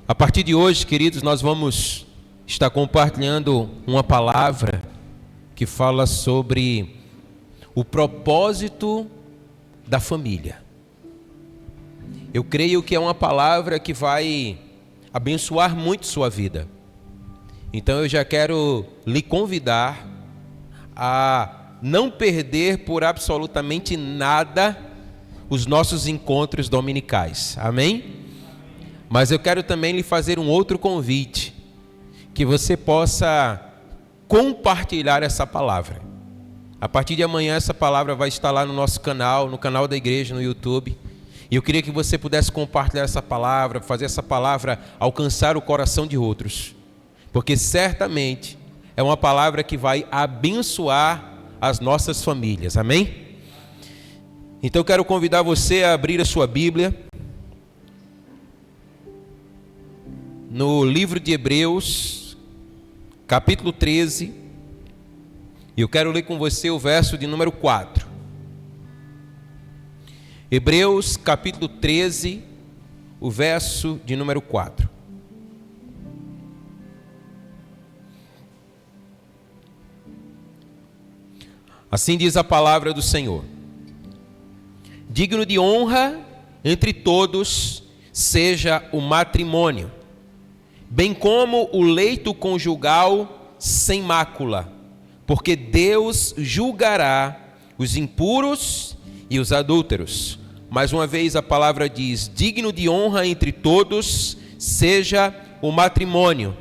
A partir de hoje, queridos, nós vamos estar compartilhando uma palavra que fala sobre o propósito da família. Eu creio que é uma palavra que vai abençoar muito sua vida. Então eu já quero lhe convidar a não perder por absolutamente nada os nossos encontros dominicais. Amém? Mas eu quero também lhe fazer um outro convite, que você possa compartilhar essa palavra. A partir de amanhã essa palavra vai estar lá no nosso canal, no canal da igreja, no YouTube. E eu queria que você pudesse compartilhar essa palavra, fazer essa palavra alcançar o coração de outros. Porque certamente é uma palavra que vai abençoar as nossas famílias. Amém? Então eu quero convidar você a abrir a sua Bíblia no livro de Hebreus, capítulo 13, e eu quero ler com você o verso de número 4. Hebreus, capítulo 13, o verso de número 4. Assim diz a palavra do Senhor: digno de honra entre todos seja o matrimônio, bem como o leito conjugal sem mácula, porque Deus julgará os impuros e os adúlteros. Mais uma vez a palavra diz: digno de honra entre todos seja o matrimônio,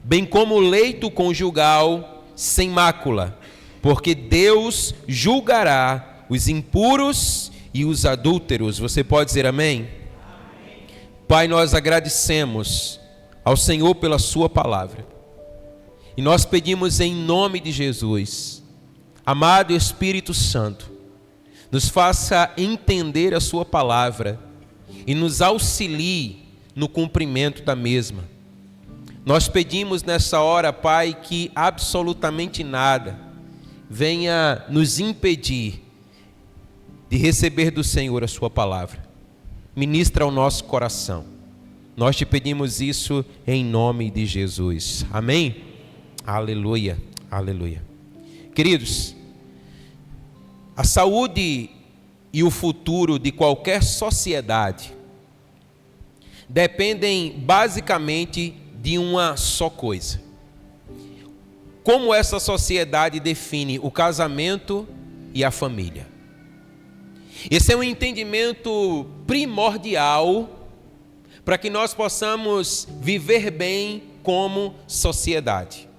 bem como o leito conjugal sem mácula, porque Deus julgará os impuros e os adúlteros. Você pode dizer amém? Amém. Pai, nós agradecemos ao Senhor pela sua palavra. E nós pedimos em nome de Jesus, amado Espírito Santo, nos faça entender a sua palavra e nos auxilie no cumprimento da mesma. Nós pedimos nessa hora, Pai, que absolutamente nada venha nos impedir de receber do Senhor a sua palavra. Ministra ao nosso coração. Nós te pedimos isso em nome de Jesus. Amém? Aleluia, aleluia. Queridos, a saúde e o futuro de qualquer sociedade dependem basicamente de uma só coisa: como essa sociedade define o casamento e a família. Esse é um entendimento primordial para que nós possamos viver bem como sociedade.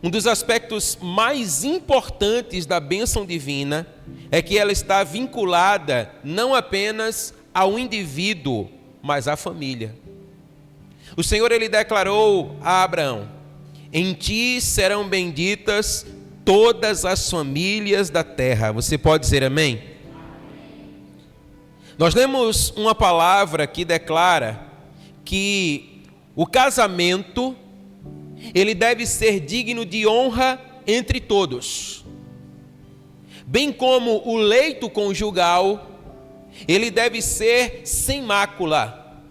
Um dos aspectos mais importantes da bênção divina é que ela está vinculada não apenas ao indivíduo, mas à família. O Senhor, ele declarou a Abraão: em ti serão benditas todas as famílias da terra. Você pode dizer amém? Nós lemos uma palavra que declara que o casamento, ele deve ser digno de honra entre todos, bem como o leito conjugal, ele deve ser sem mácula,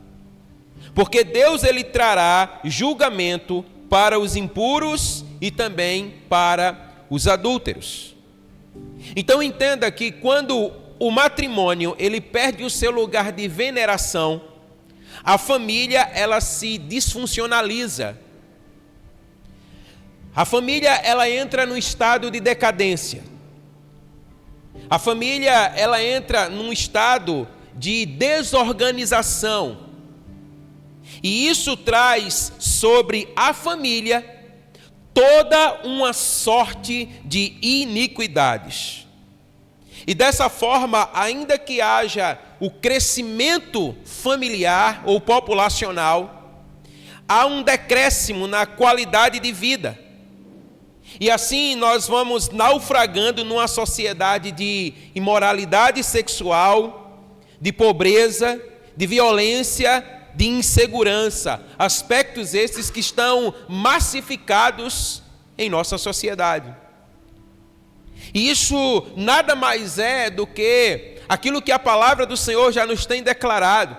porque Deus, ele trará julgamento para os impuros e também para os adúlteros. Então entenda que quando o matrimônio ele perde o seu lugar de veneração, a família ela se disfuncionaliza. A família ela entra num estado de decadência. A família ela entra num estado de desorganização. E isso traz sobre a família toda uma sorte de iniquidades. E dessa forma, ainda que haja o crescimento familiar ou populacional, há um decréscimo na qualidade de vida. E assim nós vamos naufragando numa sociedade de imoralidade sexual, de pobreza, de violência, de insegurança. Aspectos esses que estão massificados em nossa sociedade. E isso nada mais é do que aquilo que a palavra do Senhor já nos tem declarado,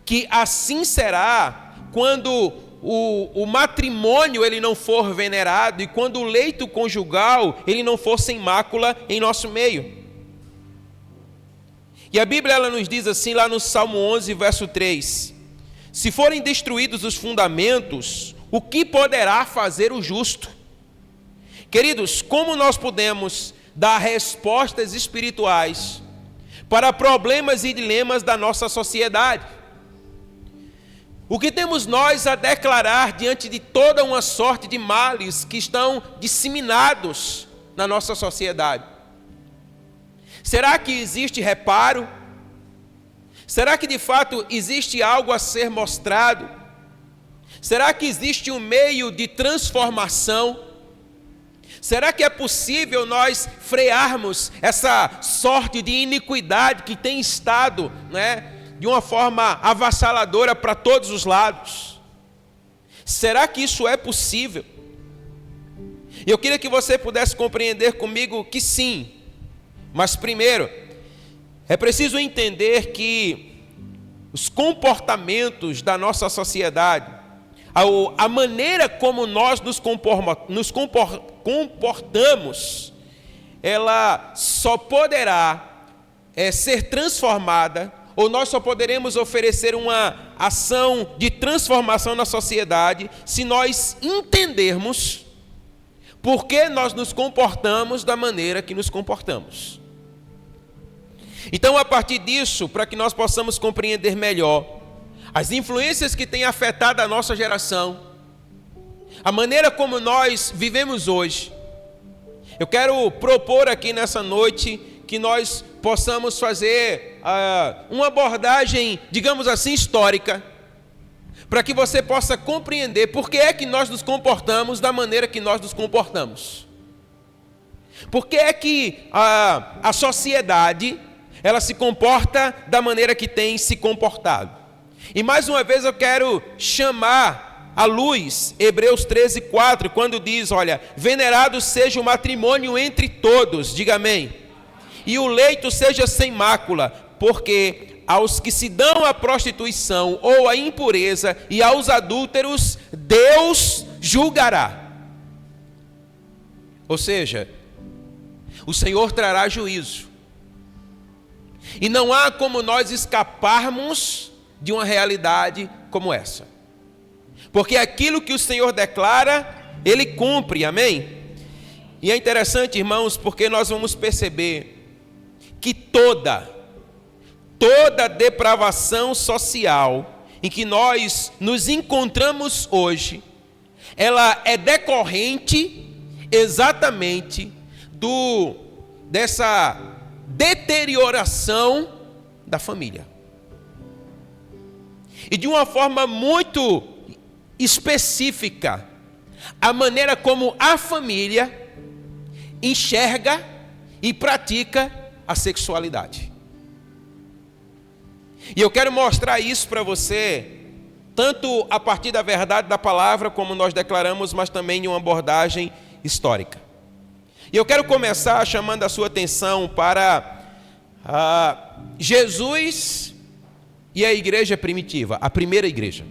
que assim será quando o matrimônio ele não for venerado e quando o leito conjugal ele não for sem mácula em nosso meio. E a Bíblia ela nos diz assim lá no Salmo 11, verso 3: se forem destruídos os fundamentos, o que poderá fazer o justo? Queridos, como nós podemos dar respostas espirituais para problemas e dilemas da nossa sociedade? O que temos nós a declarar diante de toda uma sorte de males que estão disseminados na nossa sociedade? Será que existe reparo? Será que de fato existe algo a ser mostrado? Será que existe um meio de transformação? Será que é possível nós frearmos essa sorte de iniquidade que tem estado, de uma forma avassaladora para todos os lados? Será que isso é possível? Eu queria que você pudesse compreender comigo que sim, mas primeiro, é preciso entender que os comportamentos da nossa sociedade, a maneira como nós nos comportamos, ela só poderá ser transformada, ou nós só poderemos oferecer uma ação de transformação na sociedade se nós entendermos por que nós nos comportamos da maneira que nos comportamos. Então, a partir disso, para que nós possamos compreender melhor as influências que têm afetado a nossa geração, a maneira como nós vivemos hoje, eu quero propor aqui nessa noite que nós possamos fazer uma abordagem, digamos assim, histórica, para que você possa compreender por que é que nós nos comportamos da maneira que nós nos comportamos. Por que é que a sociedade ela se comporta da maneira que tem se comportado? E mais uma vez eu quero chamar à luz Hebreus 13:4, quando diz, olha, venerado seja o matrimônio entre todos, diga amém, e o leito seja sem mácula, porque aos que se dão à prostituição ou à impureza e aos adúlteros, Deus julgará. Ou seja, o Senhor trará juízo. E não há como nós escaparmos de uma realidade como essa. Porque aquilo que o Senhor declara, Ele cumpre, amém? E é interessante, irmãos, porque nós vamos perceber que toda depravação social em que nós nos encontramos hoje, ela é decorrente exatamente dessa deterioração da família. E de uma forma muito específica, a maneira como a família enxerga e pratica a sexualidade. E eu quero mostrar isso para você, tanto a partir da verdade da palavra, como nós declaramos, mas também em uma abordagem histórica. E eu quero começar chamando a sua atenção para Jesus e a igreja primitiva, a primeira igreja.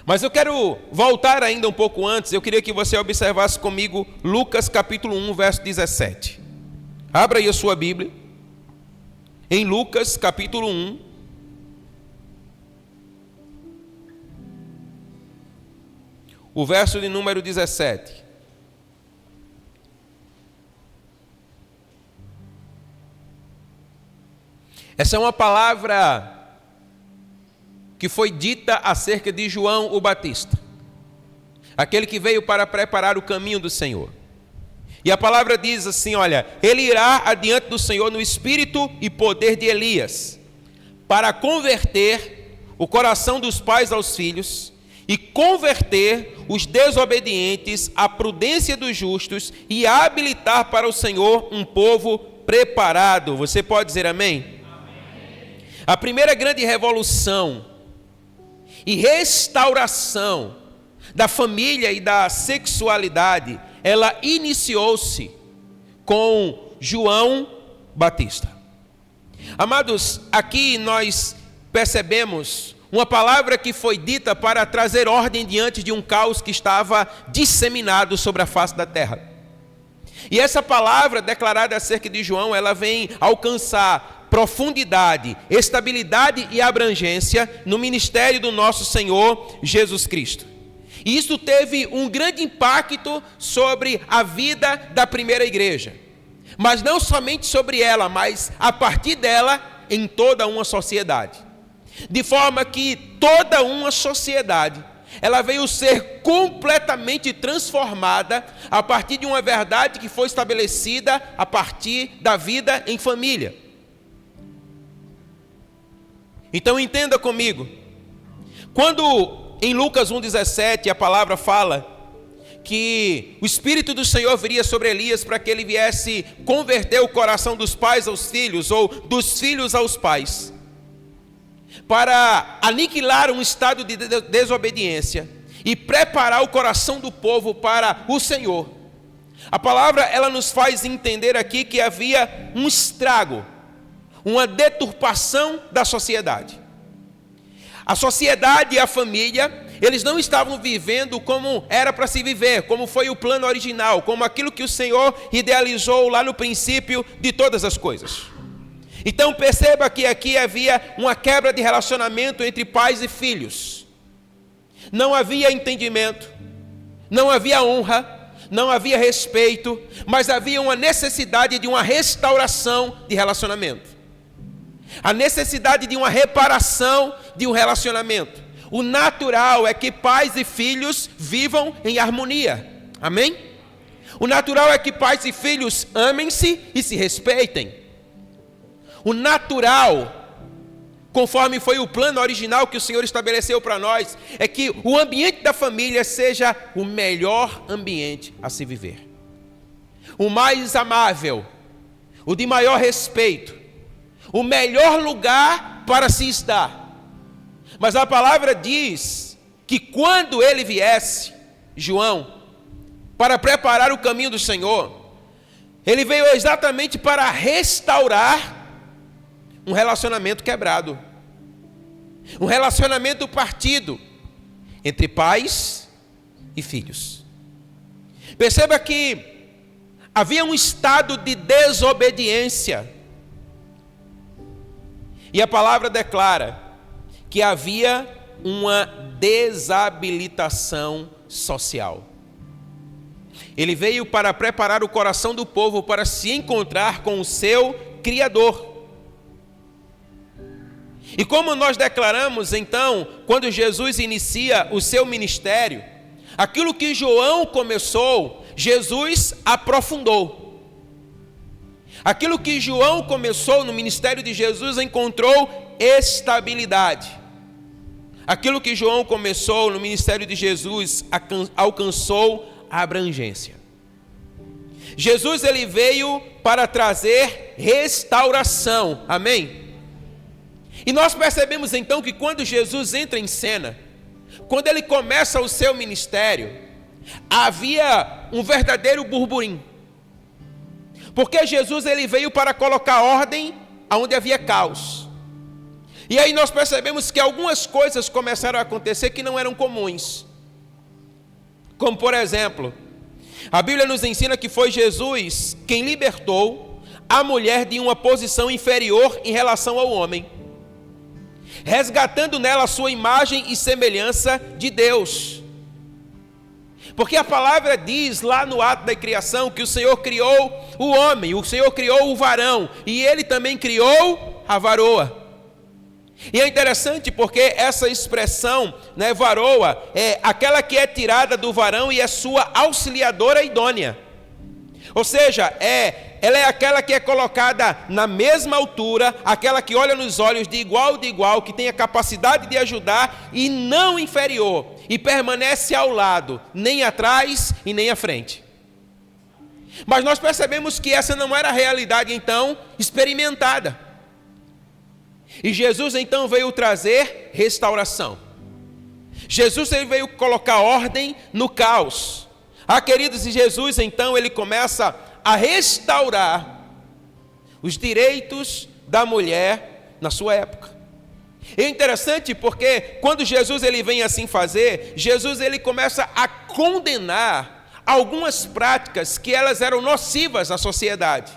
Mas eu quero voltar ainda um pouco antes, eu queria que você observasse comigo Lucas capítulo 1, verso 17. Abra aí a sua Bíblia, em Lucas capítulo 1, o verso de número 17. Essa é uma palavra que foi dita acerca de João o Batista, aquele que veio para preparar o caminho do Senhor. E a palavra diz assim, olha, ele irá adiante do Senhor no espírito e poder de Elias, para converter o coração dos pais aos filhos e converter os desobedientes à prudência dos justos e habilitar para o Senhor um povo preparado. Você pode dizer amém? A primeira grande revolução e restauração da família e da sexualidade, ela iniciou-se com João Batista. Amados, aqui nós percebemos uma palavra que foi dita para trazer ordem diante de um caos que estava disseminado sobre a face da terra. E essa palavra declarada acerca de João, ela vem alcançar profundidade, estabilidade e abrangência no ministério do nosso Senhor Jesus Cristo. E isso teve um grande impacto sobre a vida da primeira igreja. Mas não somente sobre ela, mas a partir dela em toda uma sociedade. De forma que toda uma sociedade, ela veio ser completamente transformada a partir de uma verdade que foi estabelecida a partir da vida em família. Então entenda comigo, quando em Lucas 1,17 a palavra fala que o Espírito do Senhor viria sobre Elias para que ele viesse converter o coração dos pais aos filhos, ou dos filhos aos pais, para aniquilar um estado de desobediência e preparar o coração do povo para o Senhor. A palavra, ela nos faz entender aqui que havia um estrago, uma deturpação da sociedade. A sociedade e a família, eles não estavam vivendo como era para se viver, como foi o plano original, como aquilo que o Senhor idealizou lá no princípio de todas as coisas. Então perceba que aqui havia uma quebra de relacionamento entre pais e filhos. Não havia entendimento, não havia honra, não havia respeito, mas havia uma necessidade de uma restauração de relacionamento. A necessidade de uma reparação de um relacionamento. O natural é que pais e filhos vivam em harmonia. Amém? O natural é que pais e filhos amem-se e se respeitem. O natural, conforme foi o plano original que o Senhor estabeleceu para nós, é que o ambiente da família seja o melhor ambiente a se viver. O mais amável, o de maior respeito, o melhor lugar para se estar. Mas a palavra diz que quando ele viesse, João, para preparar o caminho do Senhor, ele veio exatamente para restaurar um relacionamento quebrado, um relacionamento partido entre pais e filhos. Perceba que havia um estado de desobediência, e a palavra declara que havia uma desabilitação social. Ele veio para preparar o coração do povo para se encontrar com o seu Criador. E como nós declaramos então, quando Jesus inicia o seu ministério, aquilo que João começou, Jesus aprofundou. Aquilo que João começou no ministério de Jesus encontrou estabilidade. Aquilo que João começou no ministério de Jesus alcançou a abrangência. Jesus, ele veio para trazer restauração. Amém? E nós percebemos então que quando Jesus entra em cena, quando ele começa o seu ministério, havia um verdadeiro burburinho. Porque Jesus, ele veio para colocar ordem onde havia caos. E aí nós percebemos que algumas coisas começaram a acontecer que não eram comuns. Como por exemplo, a Bíblia nos ensina que foi Jesus quem libertou a mulher de uma posição inferior em relação ao homem, resgatando nela a sua imagem e semelhança de Deus. Porque a palavra diz lá no ato da criação que o Senhor criou o homem, o Senhor criou o varão, e ele também criou a varoa. E é interessante porque essa expressão, né, varoa, é aquela que é tirada do varão e é sua auxiliadora idônea. Ou seja, ela é aquela que é colocada na mesma altura, aquela que olha nos olhos de igual, que tem a capacidade de ajudar e não inferior, e permanece ao lado, nem atrás e nem à frente. Mas nós percebemos que essa não era a realidade então experimentada. E Jesus então veio trazer restauração. Jesus, ele veio colocar ordem no caos. Queridos, e Jesus então ele começa a restaurar os direitos da mulher na sua época. É interessante porque quando Jesus ele vem assim fazer, Jesus ele começa a condenar algumas práticas que elas eram nocivas à sociedade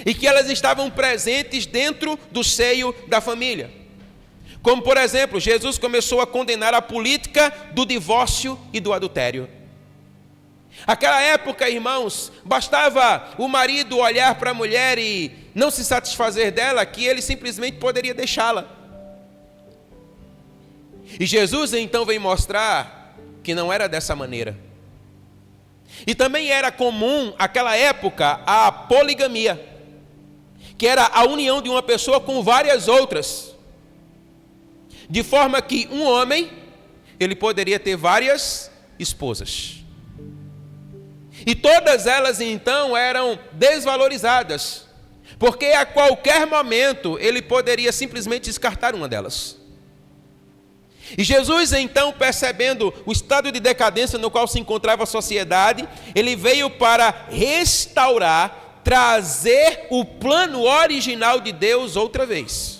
e que elas estavam presentes dentro do seio da família. Como, por exemplo, Jesus começou a condenar a política do divórcio e do adultério. Naquela época, irmãos, bastava o marido olhar para a mulher e não se satisfazer dela, que ele simplesmente poderia deixá-la. E Jesus então vem mostrar que não era dessa maneira. E também era comum, naquela época, a poligamia, que era a união de uma pessoa com várias outras, de forma que um homem, ele poderia ter várias esposas. E todas elas então eram desvalorizadas, porque a qualquer momento ele poderia simplesmente descartar uma delas. E Jesus então, percebendo o estado de decadência no qual se encontrava a sociedade, ele veio para restaurar, trazer o plano original de Deus outra vez.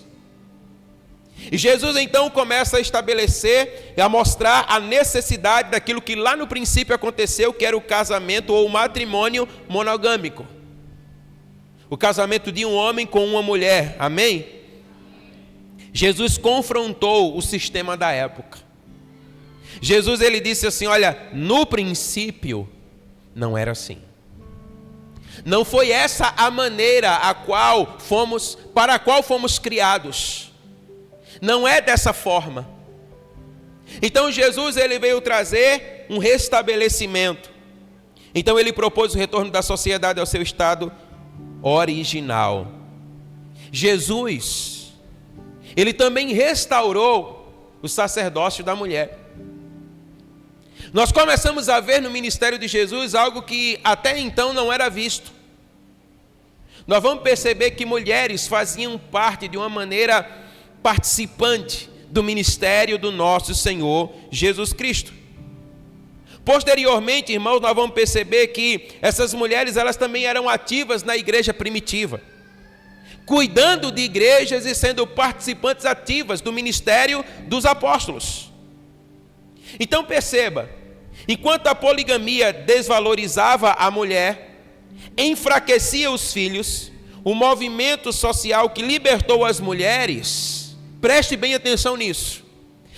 E Jesus então começa a estabelecer e a mostrar a necessidade daquilo que lá no princípio aconteceu, que era o casamento ou o matrimônio monogâmico. O casamento de um homem com uma mulher, amém? Jesus confrontou o sistema da época. Jesus ele disse assim, olha, no princípio não era assim. Não foi essa a maneira para a qual fomos criados. Não é dessa forma. Então Jesus ele veio trazer um restabelecimento. Então ele propôs o retorno da sociedade ao seu estado original. Jesus ele também restaurou o sacerdócio da mulher. Nós começamos a ver no ministério de Jesus algo que até então não era visto. Nós vamos perceber que mulheres faziam parte de uma maneira participante do ministério do nosso Senhor Jesus Cristo. Posteriormente, irmãos, nós vamos perceber que essas mulheres elas também eram ativas na igreja primitiva, cuidando de igrejas e sendo participantes ativas do ministério dos apóstolos. Então perceba, enquanto a poligamia desvalorizava a mulher, enfraquecia os filhos, o movimento social que libertou as mulheres, preste bem atenção nisso,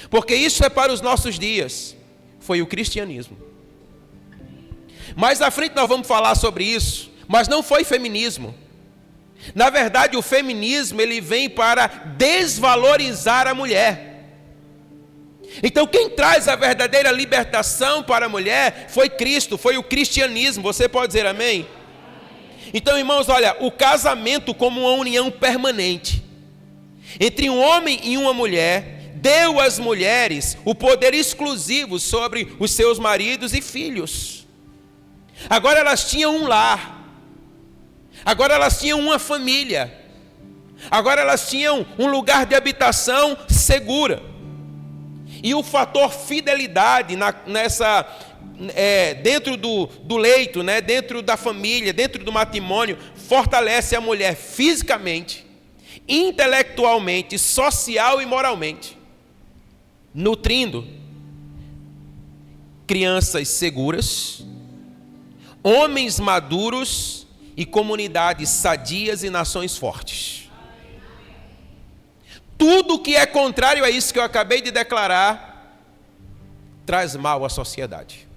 porque isso é para os nossos dias, foi o cristianismo. Mais à frente nós vamos falar sobre isso, mas não foi feminismo. Na verdade, o feminismo ele vem para desvalorizar a mulher. Então, quem traz a verdadeira libertação para a mulher foi Cristo, foi o cristianismo. Você pode dizer amém? Então, irmãos, olha, o casamento como uma união permanente entre um homem e uma mulher deu às mulheres o poder exclusivo sobre os seus maridos e filhos. Agora elas tinham um lar. Agora elas tinham uma família. Agora elas tinham um lugar de habitação segura. E o fator fidelidade dentro do leito, né, dentro da família, dentro do matrimônio, fortalece a mulher fisicamente, intelectualmente, social e moralmente, nutrindo crianças seguras, homens maduros e comunidades sadias e nações fortes. Tudo que é contrário a isso que eu acabei de declarar traz mal à sociedade.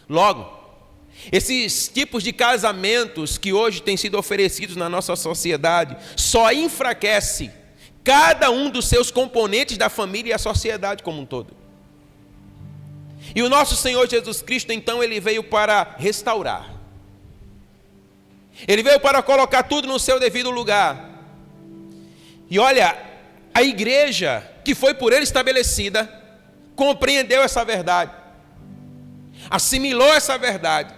Logo, esses tipos de casamentos que hoje têm sido oferecidos na nossa sociedade só enfraquece cada um dos seus componentes da família e a sociedade como um todo. E o nosso Senhor Jesus Cristo, então, ele veio para restaurar. Ele veio para colocar tudo no seu devido lugar. E olha, a igreja que foi por ele estabelecida, compreendeu essa verdade, assimilou essa verdade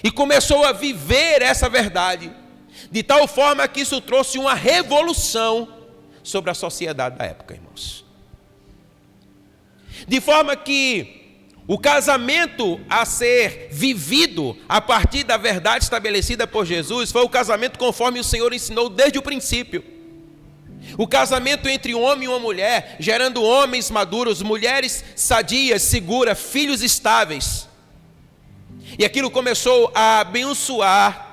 e começou a viver essa verdade, de tal forma que isso trouxe uma revolução sobre a sociedade da época, irmãos. De forma que o casamento a ser vivido a partir da verdade estabelecida por Jesus foi o casamento conforme o Senhor ensinou desde o princípio. O casamento entre um homem e uma mulher, gerando homens maduros, mulheres sadias, seguras, filhos estáveis. E aquilo começou a abençoar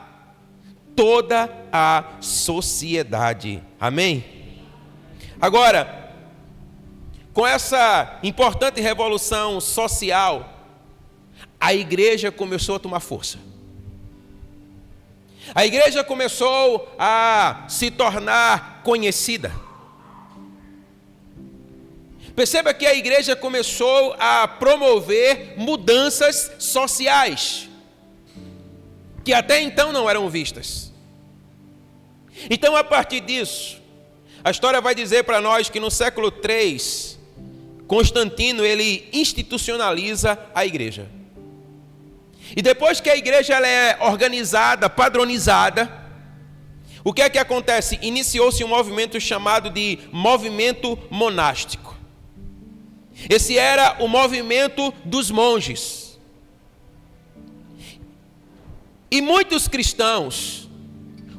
toda a sociedade. Amém? Agora, com essa importante revolução social, a igreja começou a tomar força. A igreja começou a se tornar conhecida. Perceba que a igreja começou a promover mudanças sociais, que até então não eram vistas. Então, a partir disso, a história vai dizer para nós que no século III, Constantino, ele institucionaliza a igreja. E depois que a igreja ela é organizada, padronizada, o que é que acontece? Iniciou-se um movimento chamado de movimento monástico. Esse era o movimento dos monges. E muitos cristãos,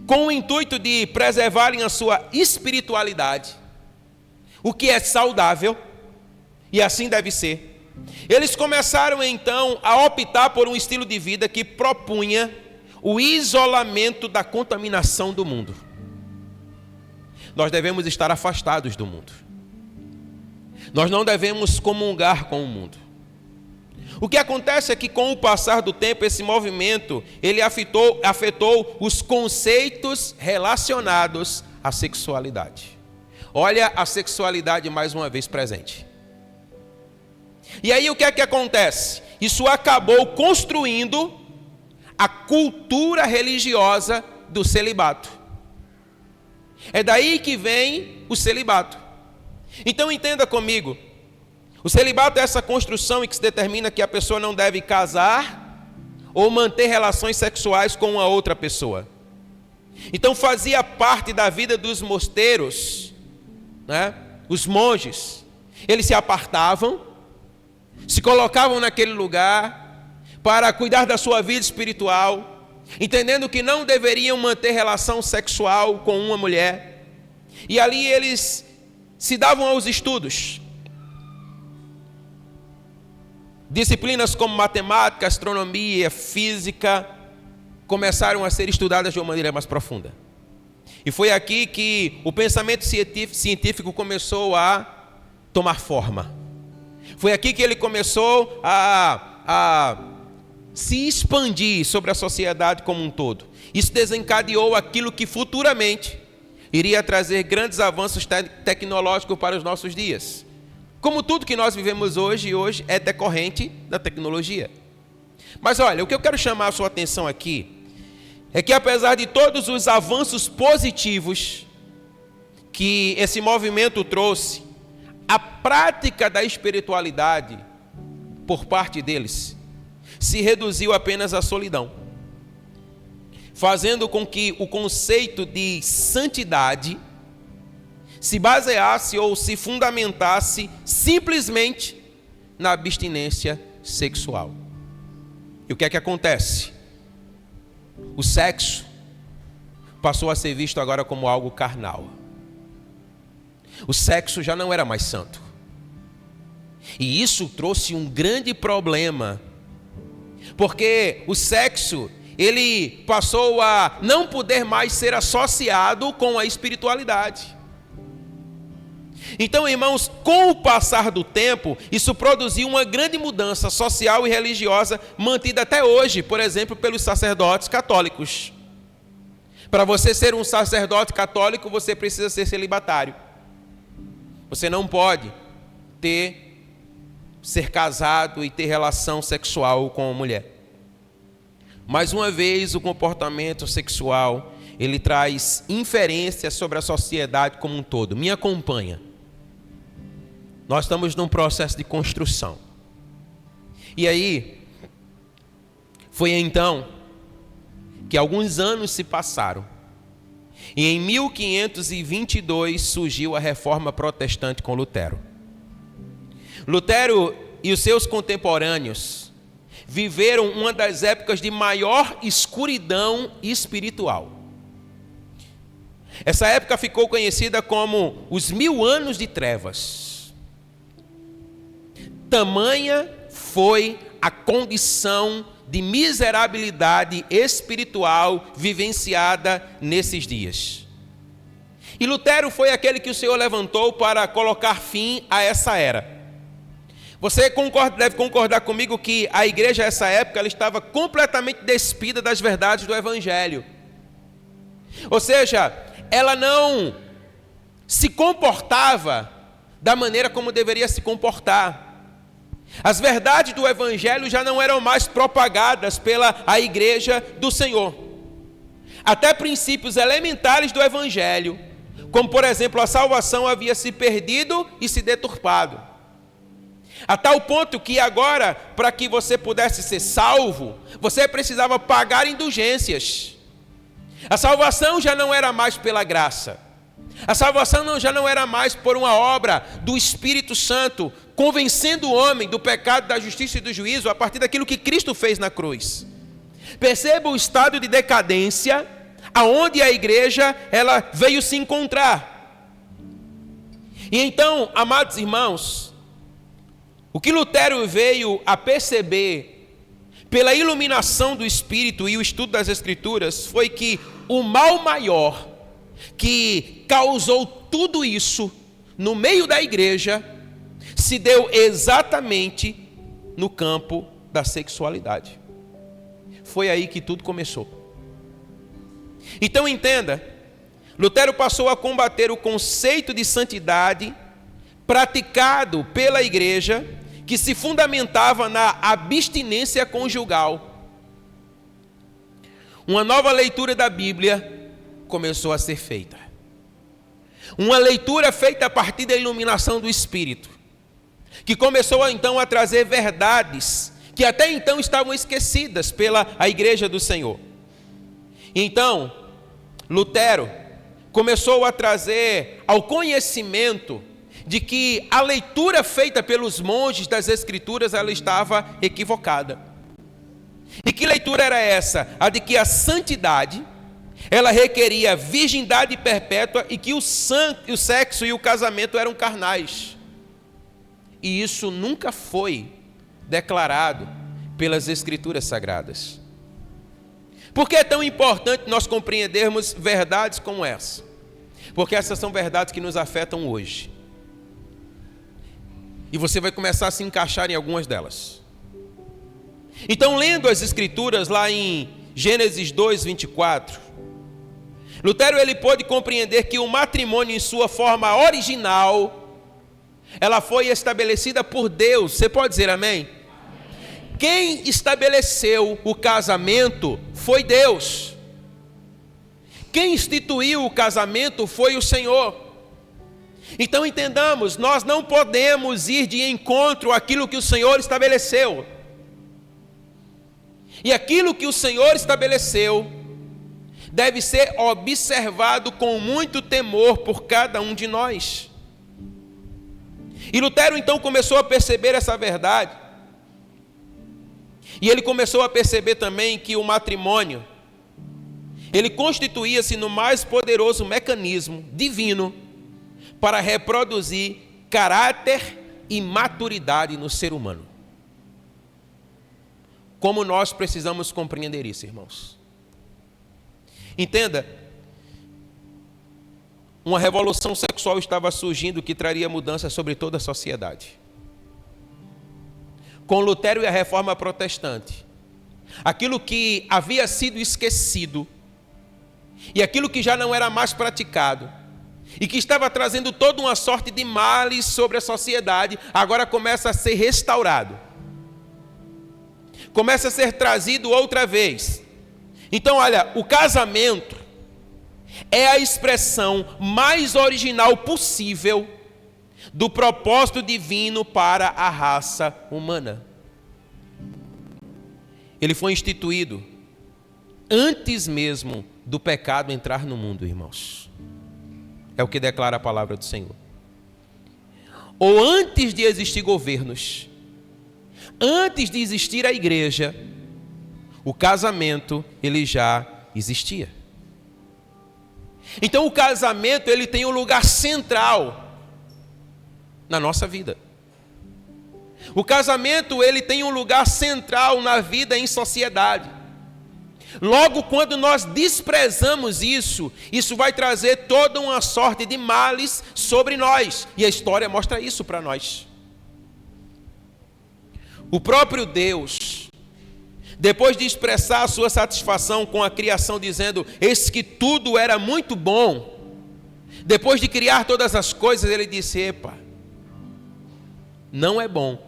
com o intuito de preservarem a sua espiritualidade, o que é saudável, e assim deve ser, eles começaram então a optar por um estilo de vida que propunha o isolamento da contaminação do mundo. Nós devemos estar afastados do mundo. Nós não devemos comungar com o mundo. O que acontece é que com o passar do tempo, esse movimento, ele afetou os conceitos relacionados à sexualidade. Olha a sexualidade mais uma vez presente. E aí o que é que acontece? Isso acabou construindo a cultura religiosa do celibato. É daí que vem o celibato. Então entenda comigo, o celibato é essa construção em que se determina que a pessoa não deve casar ou manter relações sexuais com uma outra pessoa. Então fazia parte da vida dos mosteiros, né? Os monges, eles se apartavam, se colocavam naquele lugar para cuidar da sua vida espiritual, entendendo que não deveriam manter relação sexual com uma mulher. E ali eles se davam aos estudos. Disciplinas como matemática, astronomia, física começaram a ser estudadas de uma maneira mais profunda. E foi aqui que o pensamento científico começou a tomar forma. Foi aqui que ele começou a se expandir sobre a sociedade como um todo. Isso desencadeou aquilo que futuramente iria trazer grandes avanços tecnológicos para os nossos dias. Como tudo que nós vivemos hoje é decorrente da tecnologia. Mas olha, o que eu quero chamar a sua atenção aqui é que apesar de todos os avanços positivos que esse movimento trouxe, a prática da espiritualidade por parte deles se reduziu apenas à solidão, fazendo com que o conceito de santidade se baseasse ou se fundamentasse simplesmente na abstinência sexual. E o que é que acontece? O sexo passou a ser visto agora como algo carnal. O sexo já não era mais santo. E isso trouxe um grande problema, porque o sexo, ele passou a não poder mais ser associado com a espiritualidade. Então, irmãos, com o passar do tempo, isso produziu uma grande mudança social e religiosa, mantida até hoje, por exemplo, pelos sacerdotes católicos. Para você ser um sacerdote católico, você precisa ser celibatário. Você não pode ser casado e ter relação sexual com uma mulher. Mais uma vez, o comportamento sexual, ele traz inferências sobre a sociedade como um todo. Me acompanha. Nós estamos num processo de construção. E aí, foi então que alguns anos se passaram. E em 1522 surgiu a Reforma Protestante com Lutero. Lutero e os seus contemporâneos viveram uma das épocas de maior escuridão espiritual. Essa época ficou conhecida como os 1000 anos de trevas. Tamanha foi a condição de miserabilidade espiritual vivenciada nesses dias. E Lutero foi aquele que o Senhor levantou para colocar fim a essa era. Você deve concordar comigo que a igreja nessa época ela estava completamente despida das verdades do Evangelho. Ou seja, ela não se comportava da maneira como deveria se comportar. As verdades do Evangelho já não eram mais propagadas pela a igreja do Senhor. Até princípios elementares do Evangelho, como por exemplo a salvação, havia se perdido e se deturpado. A tal ponto que agora, para que você pudesse ser salvo, você precisava pagar indulgências. A salvação já não era mais pela graça. A salvação já não era mais por uma obra do Espírito Santo, convencendo o homem do pecado, da justiça e do juízo, a partir daquilo que Cristo fez na cruz. Perceba o estado de decadência, aonde a igreja ela veio se encontrar. E então, amados irmãos, o que Lutero veio a perceber, pela iluminação do Espírito e o estudo das Escrituras, foi que o mal maior que causou tudo isso no meio da igreja se deu exatamente no campo da sexualidade. Foi aí que tudo começou. Então entenda, Lutero passou a combater o conceito de santidade praticado pela igreja, que se fundamentava na abstinência conjugal. Uma nova leitura da Bíblia começou a ser feita. Uma leitura feita a partir da iluminação do Espírito, que começou então a trazer verdades que até então estavam esquecidas pela a igreja do Senhor. Então, Lutero começou a trazer ao conhecimento de que a leitura feita pelos monges das Escrituras ela estava equivocada. E que leitura era essa? A de que a santidade ela requeria virgindade perpétua e que o sexo e o casamento eram carnais. E isso nunca foi declarado pelas Escrituras Sagradas. Por que é tão importante nós compreendermos verdades como essa? Porque essas são verdades que nos afetam hoje. E você vai começar a se encaixar em algumas delas. Então, lendo as Escrituras lá em Gênesis 2, 24, Lutero ele pôde compreender que o matrimônio em sua forma original, ela foi estabelecida por Deus. Você pode dizer amém? Quem estabeleceu o casamento foi Deus. Quem instituiu o casamento foi o Senhor. Então entendamos, nós não podemos ir de encontro àquilo que o Senhor estabeleceu. E aquilo que o Senhor estabeleceu deve ser observado com muito temor por cada um de nós. E Lutero então começou a perceber essa verdade. E ele começou a perceber também que o matrimônio, ele constituía-se no mais poderoso mecanismo divino para reproduzir caráter e maturidade no ser humano. Como nós precisamos compreender isso, irmãos? Entenda, uma revolução sexual estava surgindo que traria mudança sobre toda a sociedade. Com Lutero e a Reforma Protestante, aquilo que havia sido esquecido e aquilo que já não era mais praticado e que estava trazendo toda uma sorte de males sobre a sociedade, agora começa a ser restaurado. Começa a ser trazido outra vez. Então, olha, o casamento é a expressão mais original possível do propósito divino para a raça humana. Ele foi instituído antes mesmo do pecado entrar no mundo, irmãos. É o que declara a palavra do Senhor. Ou antes de existir governos, antes de existir a igreja, o casamento ele já existia. Então o casamento, ele tem um lugar central na nossa vida. O casamento, ele tem um lugar central na vida em sociedade. Logo, quando nós desprezamos isso, isso vai trazer toda uma sorte de males sobre nós. E a história mostra isso para nós. O próprio Deus, depois de expressar a sua satisfação com a criação, dizendo: eis que tudo era muito bom. Depois de criar todas as coisas, ele disse: epa, não é bom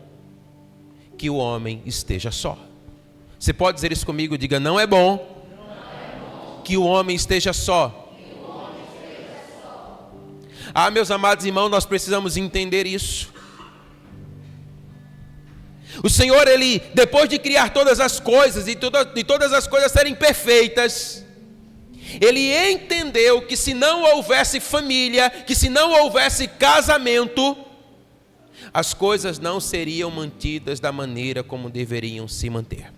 que o homem esteja só. Você pode dizer isso comigo? Diga: não é bom que o homem esteja só. Ah, meus amados irmãos, nós precisamos entender isso. O Senhor, ele, depois de criar todas as coisas e todas as coisas serem perfeitas, ele entendeu que se não houvesse família, que se não houvesse casamento, as coisas não seriam mantidas da maneira como deveriam se manter.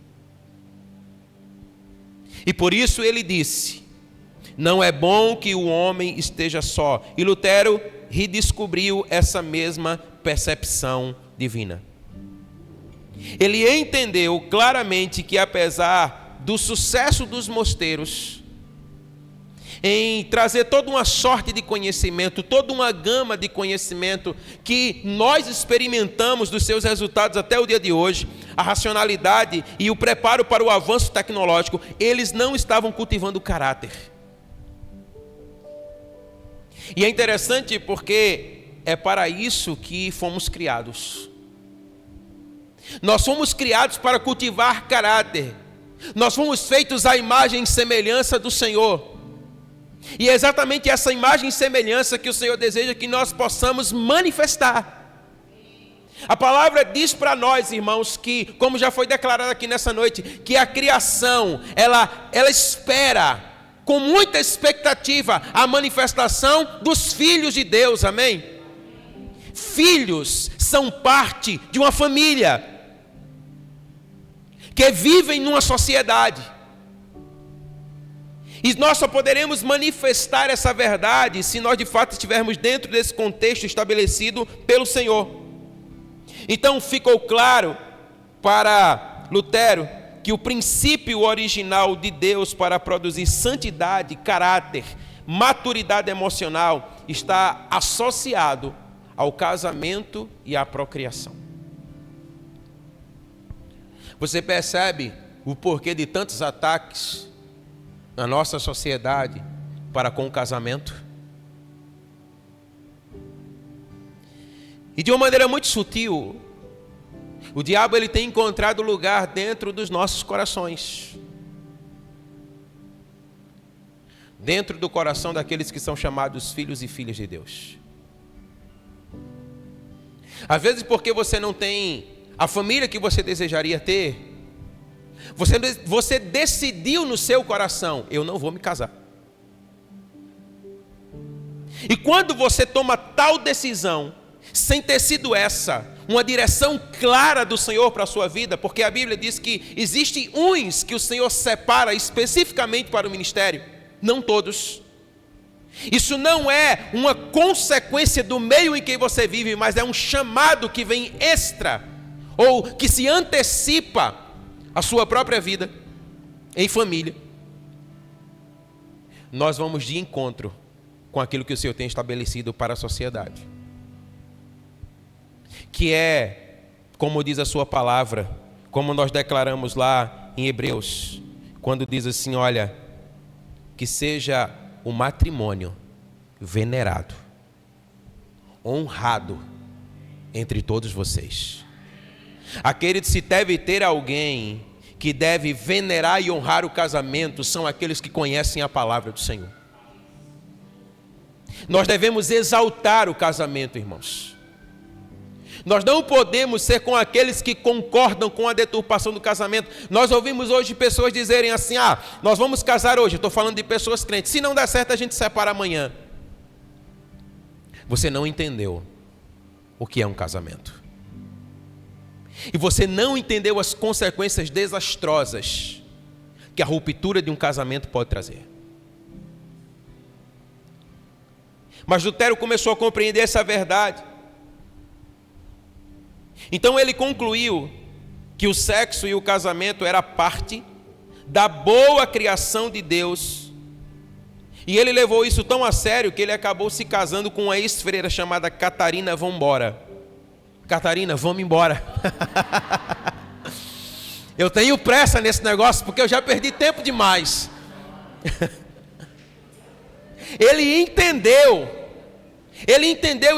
E por isso ele disse: não é bom que o homem esteja só. E Lutero redescobriu essa mesma percepção divina. Ele entendeu claramente que, apesar do sucesso dos mosteiros em trazer toda uma sorte de conhecimento, toda uma gama de conhecimento que nós experimentamos dos seus resultados até o dia de hoje, a racionalidade e o preparo para o avanço tecnológico, eles não estavam cultivando o caráter. E é interessante porque é para isso que fomos criados. Nós fomos criados para cultivar caráter. Nós fomos feitos à imagem e semelhança do Senhor. E é exatamente essa imagem e semelhança que o Senhor deseja que nós possamos manifestar. A palavra diz para nós, irmãos, que, como já foi declarado aqui nessa noite, que a criação, ela espera com muita expectativa a manifestação dos filhos de Deus, amém? Filhos são parte de uma família que vivem numa sociedade. E nós só poderemos manifestar essa verdade se nós de fato estivermos dentro desse contexto estabelecido pelo Senhor. Então ficou claro para Lutero que o princípio original de Deus para produzir santidade, caráter, maturidade emocional está associado ao casamento e à procriação. Você percebe o porquê de tantos ataques na nossa sociedade para com o casamento? E de uma maneira muito sutil, o diabo, ele tem encontrado lugar dentro dos nossos corações. Dentro do coração daqueles que são chamados filhos e filhas de Deus. Às vezes porque você não tem a família que você desejaria ter, você decidiu no seu coração: eu não vou me casar. E quando você toma tal decisão, sem ter sido essa uma direção clara do Senhor para a sua vida, porque a Bíblia diz que existem uns que o Senhor separa especificamente para o ministério, não todos. Isso não é uma consequência do meio em que você vive, mas é um chamado que vem extra, ou que se antecipa à sua própria vida em família. Nós vamos de encontro com aquilo que o Senhor tem estabelecido para a sociedade, que é, como diz a sua palavra, como nós declaramos lá em Hebreus, quando diz assim: olha, que seja o matrimônio venerado, honrado entre todos vocês. Aquele, se deve ter alguém que deve venerar e honrar o casamento, são aqueles que conhecem a palavra do Senhor. Nós devemos exaltar o casamento, irmãos. Nós não podemos ser com aqueles que concordam com a deturpação do casamento. Nós ouvimos hoje pessoas dizerem assim: nós vamos casar hoje. Estou falando de pessoas crentes. Se não der certo, a gente separa amanhã. Você não entendeu o que é um casamento. E você não entendeu as consequências desastrosas que a ruptura de um casamento pode trazer. Mas Lutero começou a compreender essa verdade. Então ele concluiu que o sexo e o casamento era parte da boa criação de Deus. E ele levou isso tão a sério que ele acabou se casando com uma ex-freira chamada Catarina Vambora. Catarina, vamos embora. Eu tenho pressa nesse negócio porque eu já perdi tempo demais. Ele entendeu,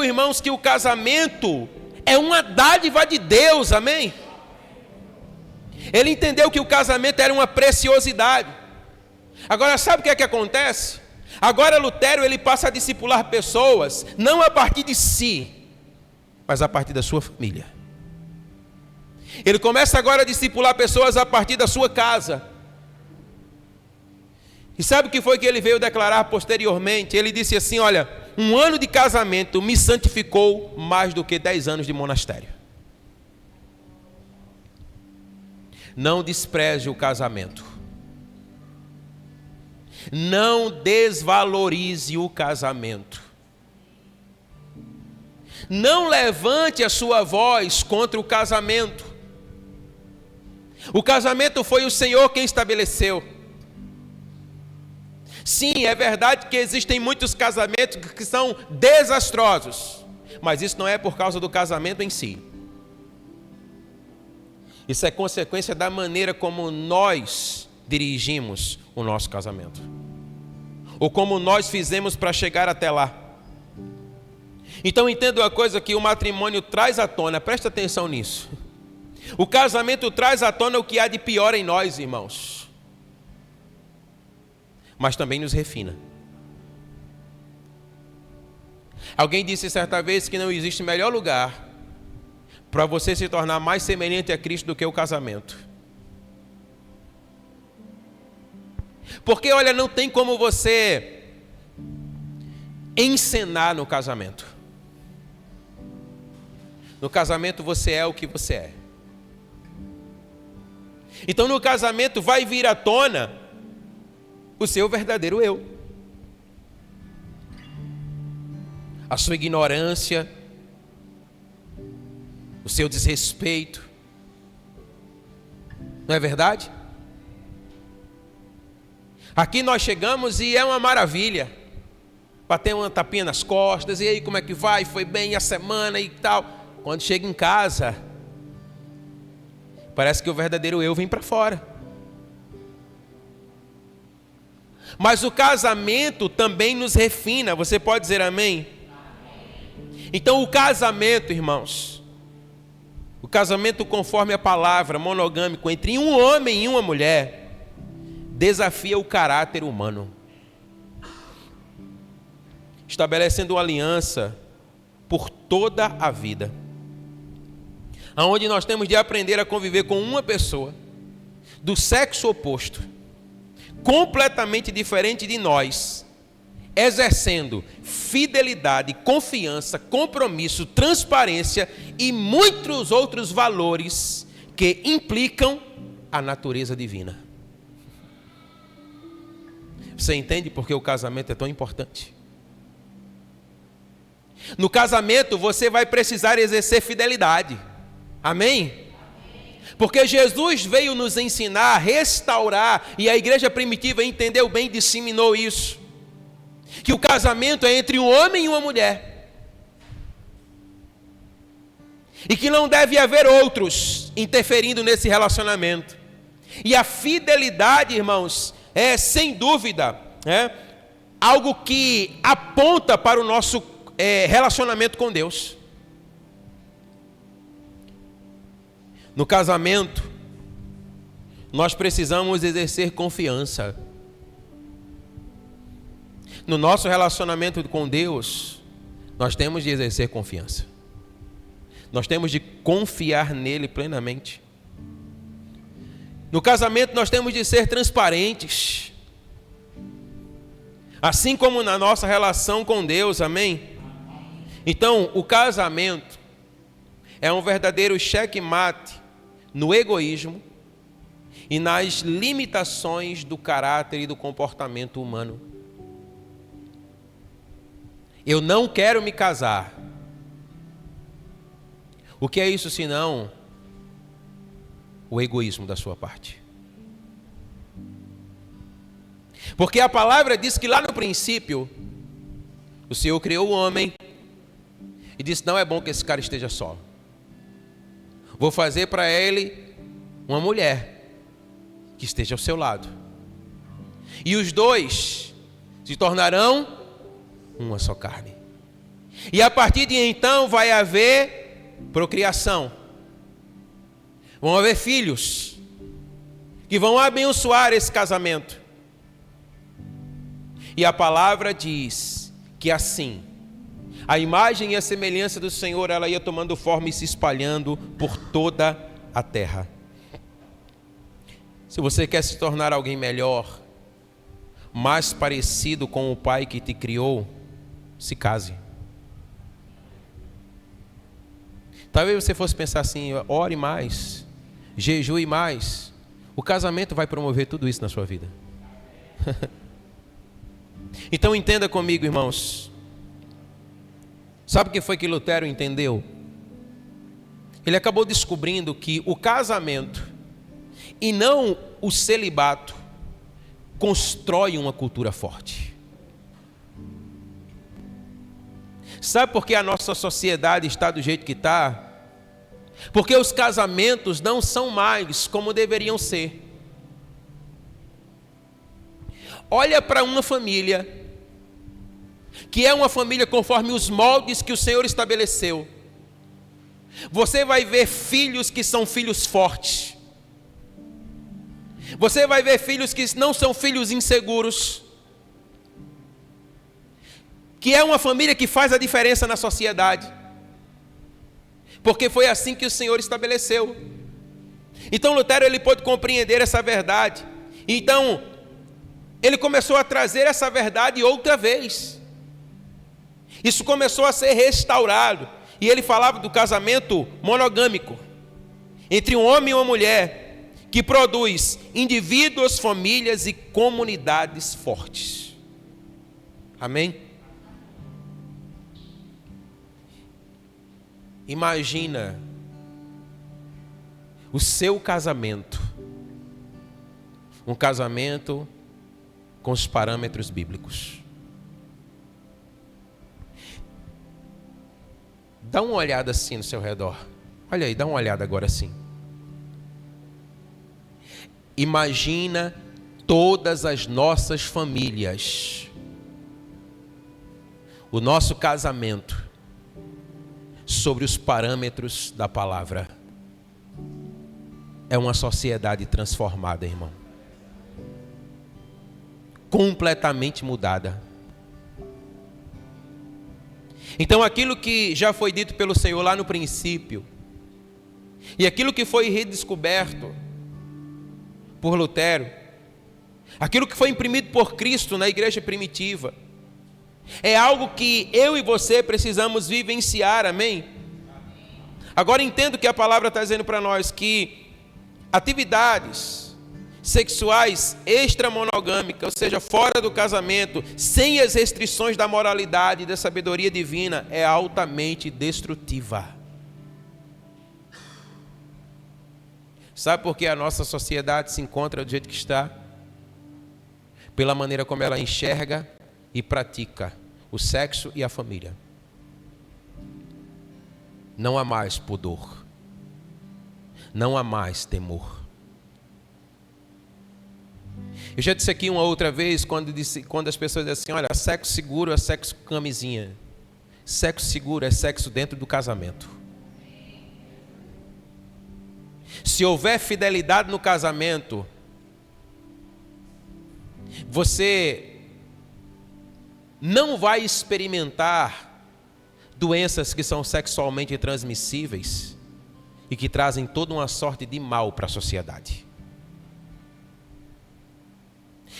irmãos, que o casamento é uma dádiva de Deus, amém? Ele entendeu que o casamento era uma preciosidade. Agora, sabe o que é que acontece? Agora Lutero, ele passa a discipular pessoas, não a partir de si, mas a partir da sua família. Ele começa agora a discipular pessoas a partir da sua casa. E sabe o que foi que ele veio declarar posteriormente? Ele disse assim, olha, 1 ano de casamento me santificou mais do que 10 anos de monastério. Não despreze o casamento. Não desvalorize o casamento. Não levante a sua voz contra o casamento. O casamento foi o Senhor quem estabeleceu. Sim, é verdade que existem muitos casamentos que são desastrosos, mas isso não é por causa do casamento em si. Isso é consequência da maneira como nós dirigimos o nosso casamento, ou como nós fizemos para chegar até lá. Então entenda uma coisa que o matrimônio traz à tona, presta atenção nisso. O casamento traz à tona o que há de pior em nós, irmãos, mas também nos refina. Alguém disse certa vez que não existe melhor lugar para você se tornar mais semelhante a Cristo do que o casamento. Porque, olha, não tem como você encenar no casamento. No casamento você é o que você é. Então no casamento vai vir à tona o seu verdadeiro eu. A sua ignorância, o seu desrespeito. Não é verdade? Aqui nós chegamos e é uma maravilha. Bater uma tapinha nas costas, e aí como é que vai? Foi bem a semana e tal. Quando chega em casa, parece que o verdadeiro eu vem para fora. Mas o casamento também nos refina. Você pode dizer amém? Então o casamento, irmãos, o casamento conforme a palavra, monogâmico, entre um homem e uma mulher, desafia o caráter humano, estabelecendo uma aliança por toda a vida, aonde nós temos de aprender a conviver com uma pessoa do sexo oposto, completamente diferente de nós, exercendo fidelidade, confiança, compromisso, transparência e muitos outros valores que implicam a natureza divina. Você entende por que o casamento é tão importante? No casamento você vai precisar exercer fidelidade. Amém? Porque Jesus veio nos ensinar, restaurar, e a igreja primitiva entendeu bem, disseminou isso, que o casamento é entre um homem e uma mulher, e que não deve haver outros interferindo nesse relacionamento. E a fidelidade, irmãos, é sem dúvida algo que aponta para o nosso relacionamento com Deus. No casamento, nós precisamos exercer confiança. No nosso relacionamento com Deus, nós temos de exercer confiança. Nós temos de confiar nele plenamente. No casamento, nós temos de ser transparentes. Assim como na nossa relação com Deus, amém? Então, o casamento é um verdadeiro checkmate no egoísmo e nas limitações do caráter e do comportamento humano. Eu não quero me casar. O que é isso senão o egoísmo da sua parte? Porque a palavra diz que lá no princípio o Senhor criou o homem e disse: não é bom que esse cara esteja só. Vou fazer para ele uma mulher que esteja ao seu lado. E os dois se tornarão uma só carne. E a partir de então vai haver procriação. Vão haver filhos que vão abençoar esse casamento. E a palavra diz que assim, a imagem e a semelhança do Senhor, ela ia tomando forma e se espalhando por toda a terra. Se você quer se tornar alguém melhor, mais parecido com o Pai que te criou, se case. Talvez você fosse pensar assim: ore mais, jejue mais. O casamento vai promover tudo isso na sua vida. Então entenda comigo, irmãos. Sabe o que foi que Lutero entendeu? Ele acabou descobrindo que o casamento e não o celibato constrói uma cultura forte. Sabe por que a nossa sociedade está do jeito que está? Porque os casamentos não são mais como deveriam ser. Olha para uma família que é uma família conforme os moldes que o Senhor estabeleceu. Você vai ver filhos que são filhos fortes. Você vai ver filhos que não são filhos inseguros. Que é uma família que faz a diferença na sociedade. Porque foi assim que o Senhor estabeleceu. Então Lutero, ele pôde compreender essa verdade. Então ele começou a trazer essa verdade outra vez. Isso começou a ser restaurado. E ele falava do casamento monogâmico entre um homem e uma mulher, que produz indivíduos, famílias e comunidades fortes. Amém? Imagina o seu casamento, um casamento com os parâmetros bíblicos. Dá uma olhada assim no seu redor. Olha aí, dá uma olhada agora assim. Imagina todas as nossas famílias, o nosso casamento, sobre os parâmetros da palavra. É uma sociedade transformada, irmão. Completamente mudada. Então aquilo que já foi dito pelo Senhor lá no princípio, e aquilo que foi redescoberto por Lutero, aquilo que foi imprimido por Cristo na igreja primitiva, é algo que eu e você precisamos vivenciar, amém? Agora entendo que a palavra está dizendo para nós que atividades sexuais extramonogâmicas, ou seja, fora do casamento, sem as restrições da moralidade e da sabedoria divina, é altamente destrutiva. Sabe por que a nossa sociedade se encontra do jeito que está? Pela maneira como ela enxerga e pratica o sexo e a família. Não há mais pudor. Não há mais temor. Eu já disse aqui uma outra vez, quando as pessoas dizem assim: olha, sexo seguro é sexo com camisinha. Sexo seguro é sexo dentro do casamento. Se houver fidelidade no casamento, você não vai experimentar doenças que são sexualmente transmissíveis e que trazem toda uma sorte de mal para a sociedade.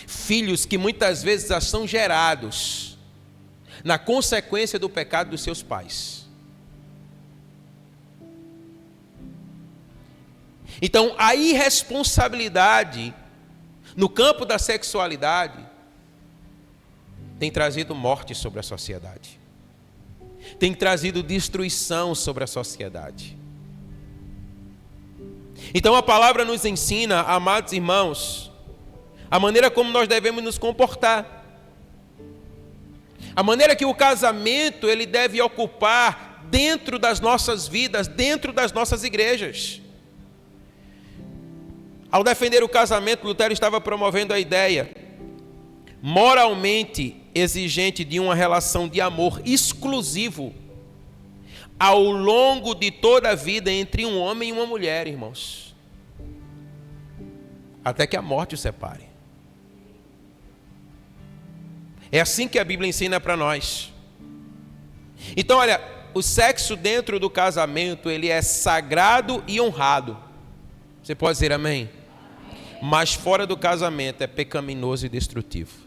Filhos que muitas vezes já são gerados na consequência do pecado dos seus pais. Então, a irresponsabilidade no campo da sexualidade tem trazido morte sobre a sociedade. tem trazido destruição sobre a sociedade. Então a palavra nos ensina, amados irmãos, a maneira como nós devemos nos comportar. A maneira que o casamento ele deve ocupar dentro das nossas vidas, dentro das nossas igrejas. Ao defender o casamento, Lutero estava promovendo a ideia moralmente exigente de uma relação de amor exclusivo ao longo de toda a vida entre um homem e uma mulher, irmãos. Até que a morte os separe. É assim que a Bíblia ensina para nós. Então, olha, o sexo dentro do casamento, ele é sagrado e honrado. Você pode dizer amém? Mas fora do casamento é pecaminoso e destrutivo.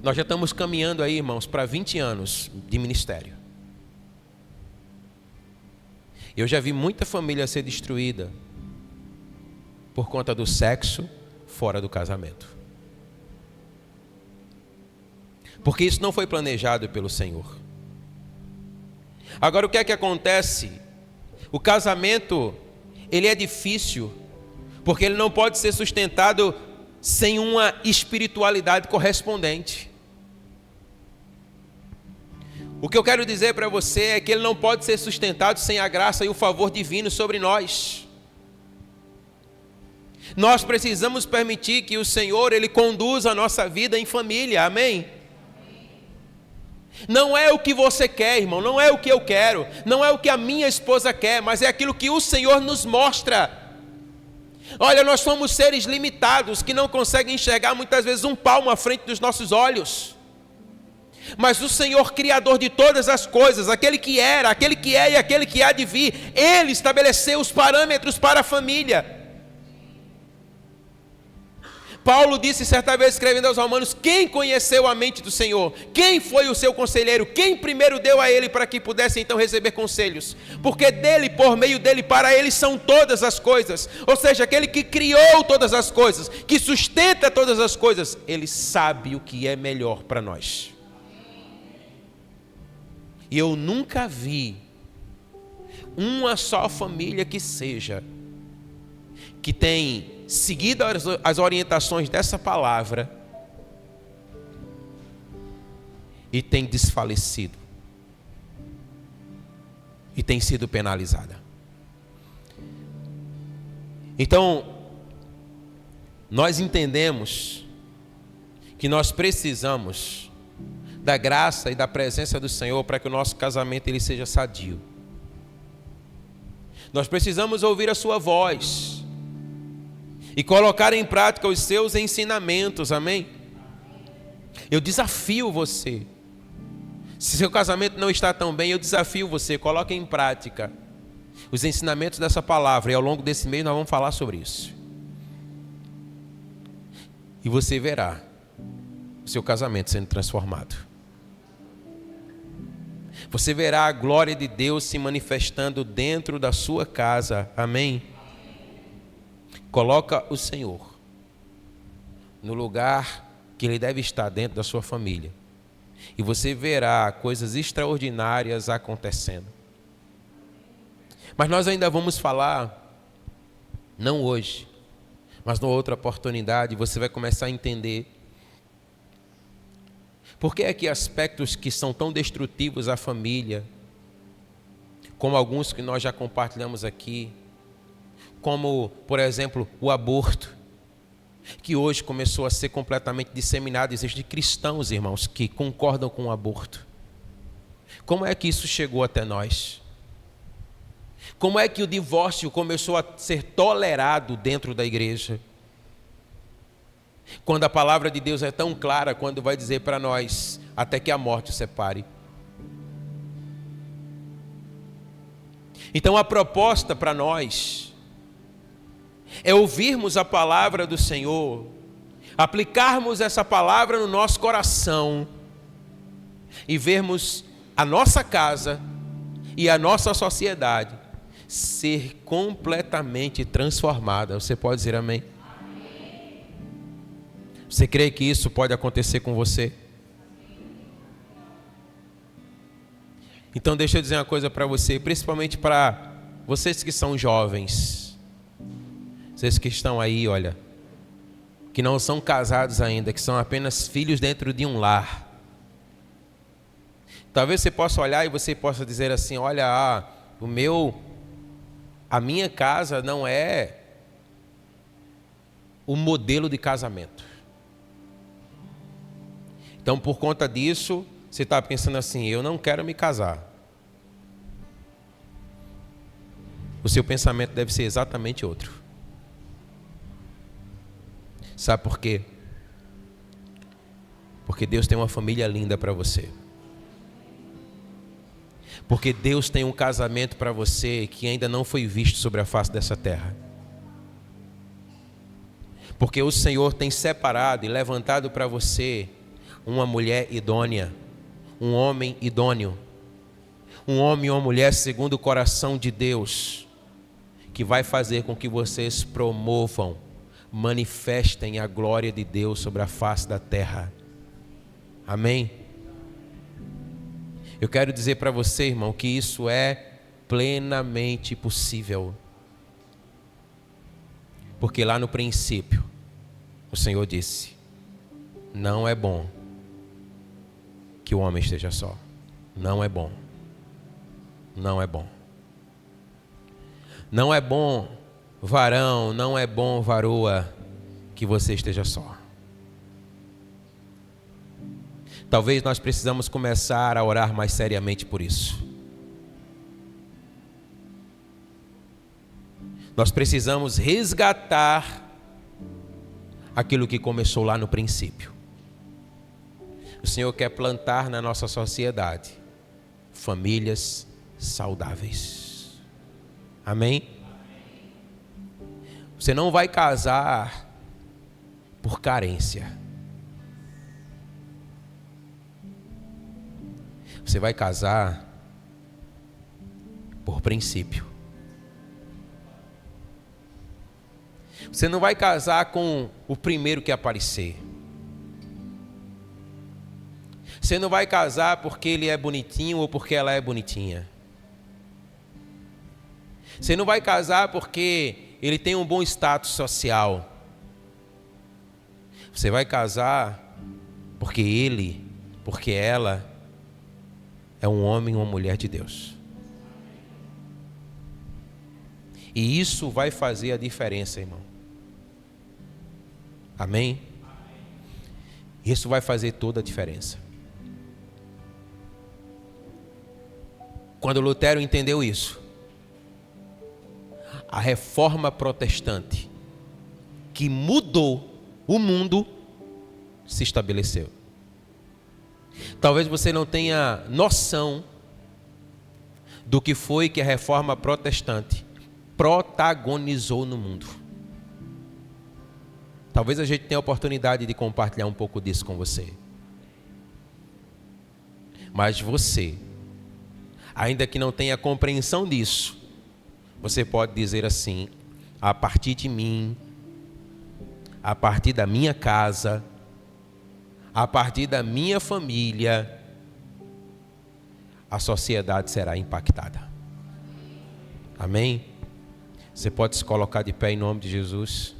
Nós já estamos caminhando aí, irmãos, para 20 anos de ministério. Eu já vi muita família ser destruída por conta do sexo fora do casamento. Porque isso não foi planejado pelo Senhor. Agora, o que é que acontece? O casamento, ele é difícil, porque ele não pode ser sustentado sem uma espiritualidade correspondente. O que eu quero dizer para você é que ele não pode ser sustentado sem a graça e o favor divino sobre nós. Nós precisamos permitir que o Senhor, ele conduza a nossa vida em família, amém? Não é o que você quer, irmão, não é o que eu quero, não é o que a minha esposa quer, mas é aquilo que o Senhor nos mostra. Olha, nós somos seres limitados, que não conseguem enxergar muitas vezes um palmo à frente dos nossos olhos. Mas o Senhor, Criador de todas as coisas, aquele que era, aquele que é e aquele que há de vir, Ele estabeleceu os parâmetros para a família. Paulo disse certa vez, escrevendo aos Romanos, quem conheceu a mente do Senhor? Quem foi o seu conselheiro? Quem primeiro deu a ele para que pudesse então receber conselhos? Porque dele, por meio dele, para ele são todas as coisas. Ou seja, aquele que criou todas as coisas, que sustenta todas as coisas, ele sabe o que é melhor para nós. E eu nunca vi uma só família que seja, que tem seguido as orientações dessa palavra e tem desfalecido e tem sido penalizada. Então, nós entendemos que nós precisamos da graça e da presença do Senhor para que o nosso casamento ele seja sadio. Nós precisamos ouvir a sua voz e colocar em prática os seus ensinamentos, amém? Eu desafio você, se seu casamento não está tão bem, eu desafio você, coloque em prática os ensinamentos dessa palavra, e ao longo desse mês nós vamos falar sobre isso. E você verá o seu casamento sendo transformado. Você verá a glória de Deus se manifestando dentro da sua casa, amém? Coloca o Senhor no lugar que Ele deve estar dentro da sua família. E você verá coisas extraordinárias acontecendo. Mas nós ainda vamos falar, não hoje, mas numa outra oportunidade, você vai começar a entender por que é que aspectos que são tão destrutivos à família, como alguns que nós já compartilhamos aqui, como, por exemplo, o aborto, que hoje começou a ser completamente disseminado. Existem cristãos, irmãos, que concordam com o aborto. Como é que isso chegou até nós? Como é que o divórcio começou a ser tolerado dentro da igreja? Quando a palavra de Deus é tão clara, quando vai dizer para nós, até que a morte os separe. Então a proposta para nós é ouvirmos a palavra do Senhor, aplicarmos essa palavra no nosso coração e vermos a nossa casa e a nossa sociedade ser completamente transformada. Você pode dizer amém? Você crê que isso pode acontecer com você? Então deixa eu dizer uma coisa para você, principalmente para vocês que são jovens. Vocês que estão aí, olha, que não são casados ainda, que são apenas filhos dentro de um lar. Talvez você possa olhar e você possa dizer assim, olha, a minha casa não é o modelo de casamento. Então, por conta disso, você está pensando assim, eu não quero me casar. O seu pensamento deve ser exatamente outro. Sabe por quê? Porque Deus tem uma família linda para você. Porque Deus tem um casamento para você que ainda não foi visto sobre a face dessa terra. Porque o Senhor tem separado e levantado para você uma mulher idônea, um homem idôneo, um homem e uma mulher segundo o coração de Deus, que vai fazer com que vocês promovam, manifestem a glória de Deus sobre a face da terra. Amém? Eu quero dizer para você, irmão, que isso é plenamente possível. Porque lá no princípio, o Senhor disse, não é bom que o homem esteja só. Não é bom. Não é bom. Não é bom, varão, não é bom, varoa, que você esteja só. Talvez nós precisamos começar a orar mais seriamente por isso. Nós precisamos resgatar aquilo que começou lá no princípio. O Senhor quer plantar na nossa sociedade famílias saudáveis. Amém? Você não vai casar por carência. Você vai casar por princípio. Você não vai casar com o primeiro que aparecer. Você não vai casar porque ele é bonitinho ou porque ela é bonitinha. Você não vai casar porque ele tem um bom status social. Você vai casar porque ele, porque ela é um homem ou uma mulher de Deus. E isso vai fazer a diferença, irmão. Amém? Isso vai fazer toda a diferença. Quando Lutero entendeu isso, a reforma protestante, que mudou o mundo, se estabeleceu. Talvez você não tenha noção do que foi que a reforma protestante protagonizou no mundo. Talvez a gente tenha a oportunidade de compartilhar um pouco disso com você. Mas você, ainda que não tenha compreensão disso, você pode dizer assim, a partir de mim, a partir da minha casa, a partir da minha família, a sociedade será impactada. Amém? Você pode se colocar de pé em nome de Jesus.